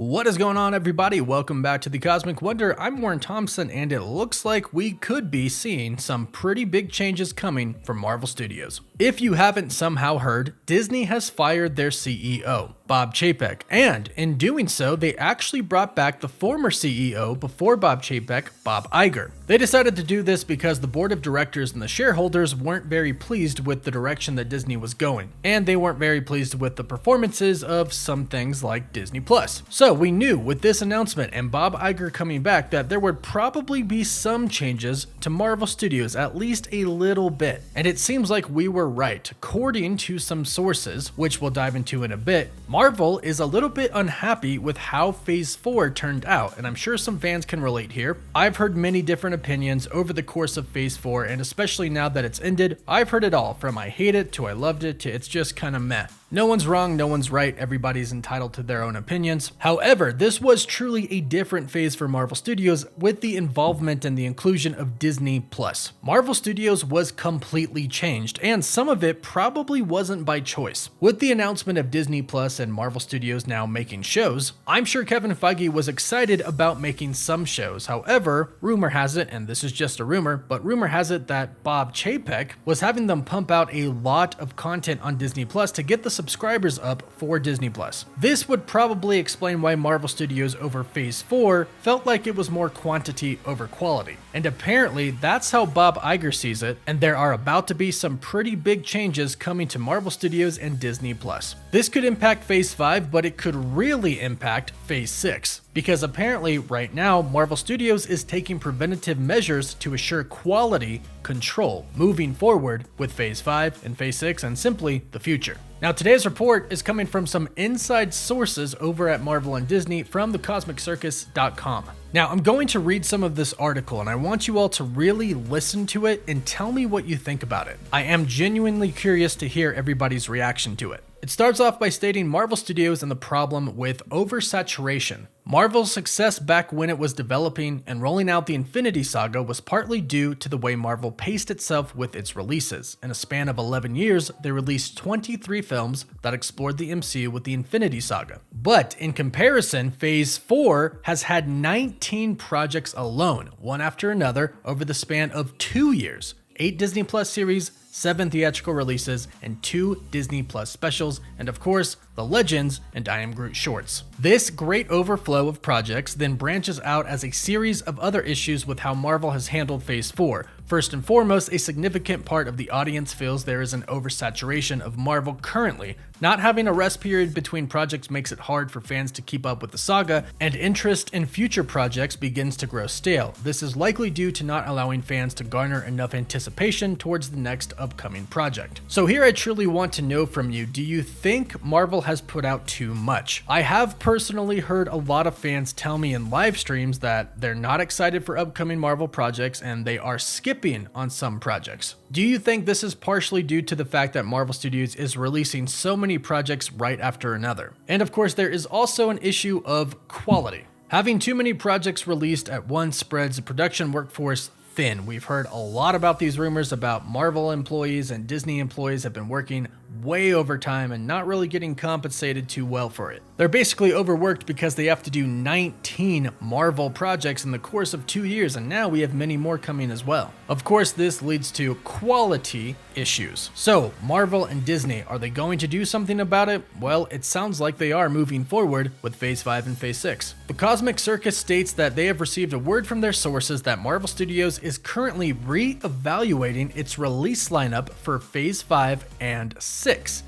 What is going on, everybody? Welcome back to the Cosmic Wonder. I'm Warren Thompson, and it looks like we could be seeing some pretty big changes coming from Marvel Studios. If you haven't somehow heard, Disney has fired their CEO, Bob Chapek, and in doing so, they actually brought back the former CEO before Bob Chapek, Bob Iger. They decided to do this because the board of directors and the shareholders weren't very pleased with the direction that Disney was going, and they weren't very pleased with the performances of some things like Disney+. So we knew with this announcement and Bob Iger coming back that there would probably be some changes to Marvel Studios, at least a little bit. And it seems like we were right. According to some sources, which we'll dive into in a bit, Marvel is a little bit unhappy with how Phase 4 turned out, and I'm sure some fans can relate here. I've heard many different opinions over the course of Phase 4, and especially now that it's ended, I've heard it all, from I hate it to I loved it to it's just kinda meh. No one's wrong, no one's right, everybody's entitled to their own opinions. However, this was truly a different phase for Marvel Studios with the involvement and the inclusion of Disney+. Marvel Studios was completely changed, and some of it probably wasn't by choice. With the announcement of Disney+ and Marvel Studios now making shows, I'm sure Kevin Feige was excited about making some shows. However, rumor has it, and this is just a rumor, but rumor has it that Bob Chapek was having them pump out a lot of content on Disney+ to get the subscribers up for Disney+. This would probably explain why Marvel Studios over Phase 4 felt like it was more quantity over quality. And apparently that's how Bob Iger sees it, and there are about to be some pretty big changes coming to Marvel Studios and Disney+. This could impact Phase 5, but it could really impact Phase 6. Because apparently right now, Marvel Studios is taking preventative measures to assure quality control moving forward with Phase 5 and Phase 6 and simply the future. Now today's report is coming from some inside sources over at Marvel and Disney from thecosmiccircus.com. Now I'm going to read some of this article and I want you all to really listen to it and tell me what you think about it. I am genuinely curious to hear everybody's reaction to it. It starts off by stating Marvel Studios and the problem with oversaturation. Marvel's success back when it was developing and rolling out the Infinity Saga was partly due to the way Marvel paced itself with its releases. In a span of 11 years, they released 23 films that explored the MCU with the Infinity Saga. But in comparison, Phase 4 has had 19 projects alone, one after another, over the span of 2 years. 8 Disney Plus series, 7 theatrical releases, and 2 Disney Plus specials, and of course, the Legends and I Am Groot shorts. This great overflow of projects then branches out as a series of other issues with how Marvel has handled Phase 4. First and foremost, a significant part of the audience feels there is an oversaturation of Marvel currently. Not having a rest period between projects makes it hard for fans to keep up with the saga, and interest in future projects begins to grow stale. This is likely due to not allowing fans to garner enough anticipation towards the next upcoming project. So here I truly want to know from you, do you think Marvel has put out too much? I have personally heard a lot of fans tell me in live streams that they're not excited for upcoming Marvel projects and they are skipping on some projects. Do you think this is partially due to the fact that Marvel Studios is releasing so many projects right after another? And of course, there is also an issue of quality. Having too many projects released at once spreads the production workforce thin. We've heard a lot about these rumors about Marvel employees and Disney employees have been working way over time and not really getting compensated too well for it. They're basically overworked because they have to do 19 Marvel projects in the course of 2 years, and now we have many more coming as well. Of course, this leads to quality issues. So, Marvel and Disney, are they going to do something about it? Well, it sounds like they are moving forward with Phase 5 and Phase 6. The Cosmic Circus states that they have received a word from their sources that Marvel Studios is currently re-evaluating its release lineup for Phase 5 and 6.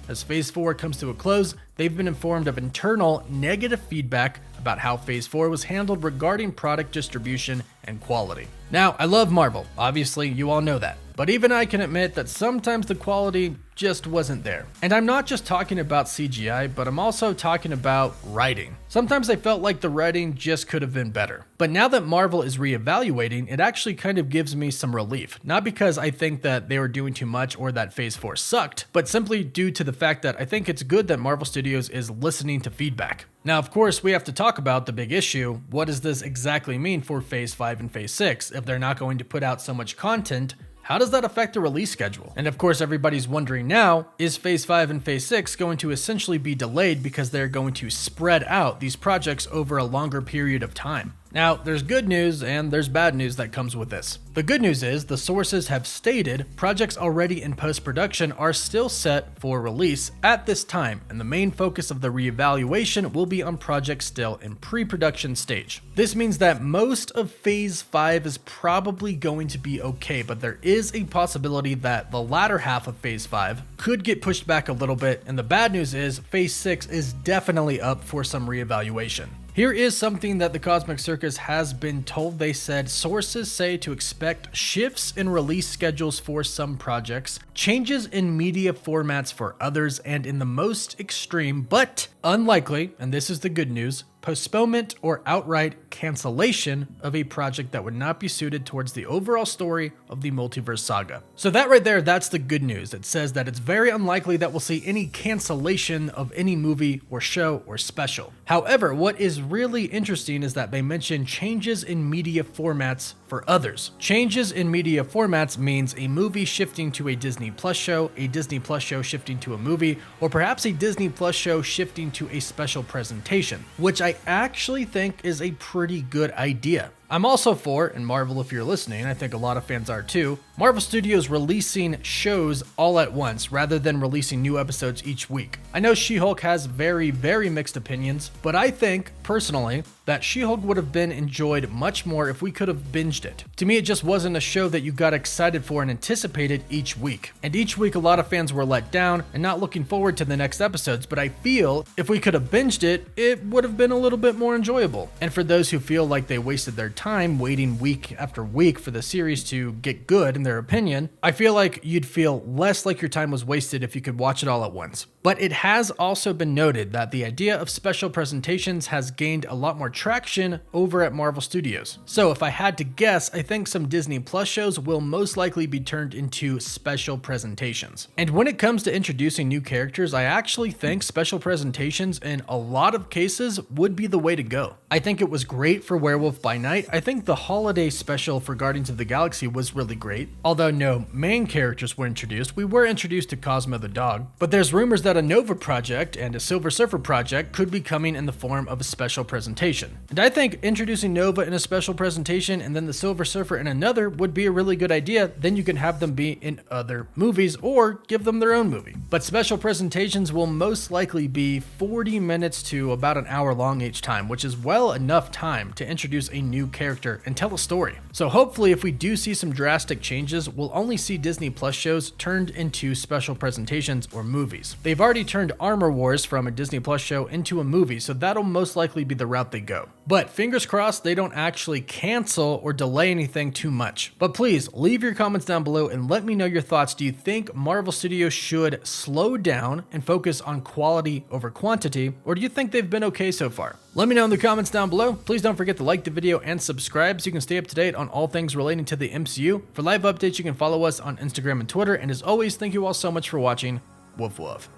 As Phase 4 comes to a close, they've been informed of internal negative feedback about how Phase 4 was handled regarding product distribution and quality. Now, I love Marvel, obviously you all know that, but even I can admit that sometimes the quality just wasn't there. And I'm not just talking about CGI, but I'm also talking about writing. Sometimes I felt like the writing just could have been better. But now that Marvel is reevaluating, it actually kind of gives me some relief. Not because I think that they were doing too much or that Phase 4 sucked, but simply due to the fact that I think it's good that Marvel Studios is listening to feedback. Now, of course, we have to talk about the big issue. What does this exactly mean for Phase 5 and Phase 6? If they're not going to put out so much content, How does that affect the release schedule? And of course, everybody's wondering now, is Phase 5 and Phase 6 going to essentially be delayed because they're going to spread out these projects over a longer period of time? Now, there's good news and there's bad news that comes with this. The good news is the sources have stated projects already in post-production are still set for release at this time, and the main focus of the reevaluation will be on projects still in pre-production stage. This means that most of Phase 5 is probably going to be okay, but there is a possibility that the latter half of Phase 5 could get pushed back a little bit, and the bad news is Phase 6 is definitely up for some reevaluation. Here is something that the Cosmic Circus has been told. They said sources say to expect shifts in release schedules for some projects, changes in media formats for others, and in the most extreme but unlikely, and this is the good news, postponement or outright cancellation of a project that would not be suited towards the overall story of the multiverse saga. So that right there, that's the good news. It says that it's very unlikely that we'll see any cancellation of any movie or show or special. However, what is really interesting is that they mention changes in media formats for others. Changes in media formats means a movie shifting to a Disney Plus show, a Disney Plus show shifting to a movie, or perhaps a Disney Plus show shifting to a special presentation, which I actually think is a pretty good idea. I'm also for, and Marvel if you're listening, I think a lot of fans are too, Marvel Studios releasing shows all at once rather than releasing new episodes each week. I know She-Hulk has very, very mixed opinions, but I think, personally, that She-Hulk would have been enjoyed much more if we could have binged it. To me, it just wasn't a show that you got excited for and anticipated each week. And each week, a lot of fans were let down and not looking forward to the next episodes, but I feel if we could have binged it, it would have been a little bit more enjoyable. And for those who feel like they wasted their time waiting week after week for the series to get good in their opinion, I feel like you'd feel less like your time was wasted if you could watch it all at once. But it has also been noted that the idea of special presentations has gained a lot more traction over at Marvel Studios. So if I had to guess, I think some Disney Plus shows will most likely be turned into special presentations. And when it comes to introducing new characters, I actually think special presentations in a lot of cases would be the way to go. I think it was great for Werewolf by Night. I think the holiday special for Guardians of the Galaxy was really great. Although no main characters were introduced, we were introduced to Cosmo the dog. But there's rumors that a Nova project and a Silver Surfer project could be coming in the form of a special presentation. And I think introducing Nova in a special presentation and then the Silver Surfer in another would be a really good idea. Then you can have them be in other movies or give them their own movie. But special presentations will most likely be 40 minutes to about an hour long each time, which is well enough time to introduce a new character and tell a story. So hopefully if we do see some drastic changes, we'll only see Disney Plus shows turned into special presentations or movies. They've already turned Armor Wars from a Disney Plus show into a movie, so that'll most likely be the route they go. But fingers crossed they don't actually cancel or delay anything too much. But please leave your comments down below and let me know your thoughts. Do you think Marvel Studios should slow down and focus on quality over quantity, or do you think they've been okay so far? Let me know in the comments down below. Please don't forget to like the video and subscribe so you can stay up to date on all things relating to the MCU. For live updates, you can follow us on Instagram and Twitter. And as always, thank you all so much for watching. Woof woof.